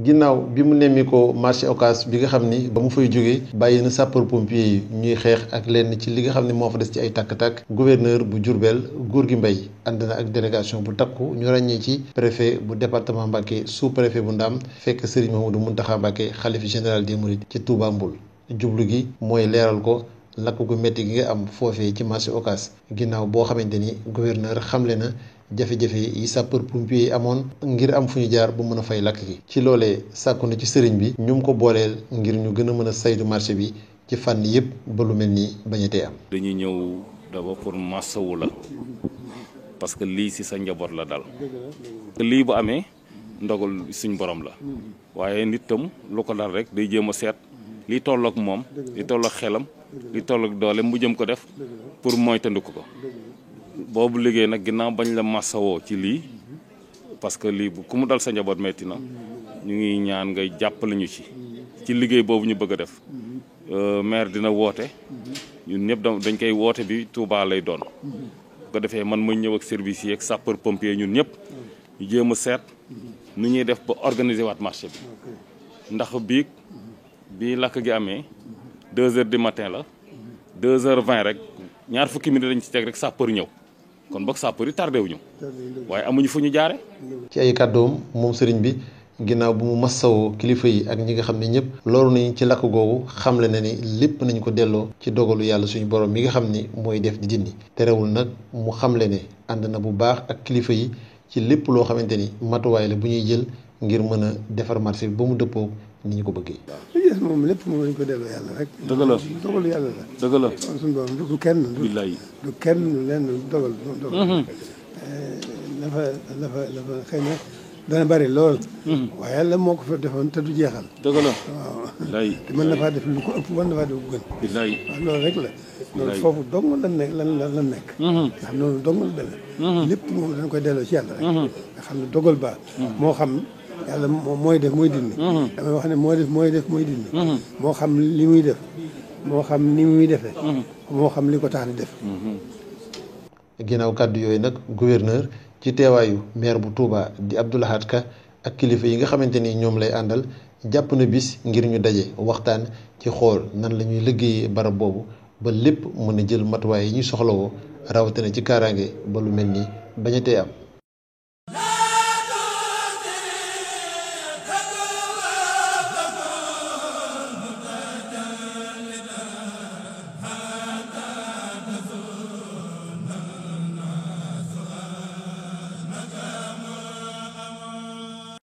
ginnaaw bi mu nemmi ko marché Ocass bi nga xam ni ba mu fay jógee bàyyi na sapeur pompier yi ñuy xeex ak lenn ci li nga xam ne moo fa des ci ay takk-takk gouverneur bu Diourbel Gorgui Mbaye ànd na ak délégation bu takku ñu ràññee ci préfet bu département Mbacké sous-préfet bu Ndam fekk Serigne Mamadou Mountakha Mbacké xalif général des Mourides ci Touba Mboul jublu gi mooy leeral ko lakk gu métti gi nga am foofee ci marché Ocass ginnaaw boo xamante ni gouverneur xamle na jafe-jafe yi sapeur pompier yi amoon ngir am fu ñu jaar bu mën a fay lakk gi ci loolee sàkku na ci sëriñ bi ñu mu ko booleel ngir ñu gën a mën a saytu marché bi ci fànn yëpp ba lu mel nii bañatee am. dañuy ñëw d'abord pour massawu la parce que lii ci sa njaboot la dal lii bu amee ndogal suñ borom la waaye nit tam lu ko dal rek day jéem a seet li tollook moom li tollook xelam li tollook doole mu jëm ko def pour moytandiku ko. boobu liggéey nag ginnaaw bañ la massawoo ci lii parce que lii bu ku mu dal sa njaboot metti na ñu ngi ñaan ngay jàppale ñu ci liggéey boobu ñu bëgg a def maire dina woote ñun ñëpp dañ koy woote bi Touba lay doon bu ko defee man ma ñëw ak service yi ak sapeur pompier ñun ñëpp ñu jéem a seet nu ñuy def ba organiser waat marché bi ndax bii lakk gi amee 2 heures du matin la 2 heures 20 rek ñaar fukki minutes dañ ci teg rek sapeur ñëw kon boog sapeur yi tardé wuñu waaye amuñu fu ñu jaare ci ay kàddoom moom sëriñ bi ginnaaw bu mu massawoo kilifa yi ak ñi nga xam ne ñëpp loolu nañ ci lakk googu xamle na ni lépp nañ ko delloo ci dogalu yàlla suñu borom mi nga xam ni mooy def di dindi terewul nag mu xamle ne ànd na bu baax ak kilifa yi ci lépp loo xamante ni matuwaay la bu ñuy jël ngir mën a defar marché bi ba mu dëppoo ni ñu ko bëggee. waaw moom lépp moom lañ ko delloo yàlla rek. dëgg la dogalu yàlla la. dëgg la suñu borom du kenn. billaay du kenn lenn dogal. dafa xëy na dana bari lool. waaye yàlla moo ko fa defoon te du jeexal. dëgg la waaw. billaay te mën na faa def lu ko ëpp mën na faa def lu gën. billaay waaw loolu rek la. loolu foofu dong lan nekk. nga xam noonu dong la demee. lépp moom dañ koy delloo ci yàlla rek. nga xam ne dogal ba. moo xam. yàlla mooy def mooy dindi. damay wax ne mooy def mooy dindi. moo xam li muy def moo xam ni muy defee. moo xam li ko tax di def. ginnaaw kàddu yooyu nag gouverneur ci teewaayu maire bu Touba di Abdou Lahad Ka ak kilifa yi nga xamante ni ñoom lay àndal jàpp na bis ngir ñu daje waxtaan ci xool nan la ñuy liggéeyee barab boobu ba lépp mën a jël matuwaay yi ñuy soxlawoo rawatina ci kaaraange ba lu mel ni bañatee am.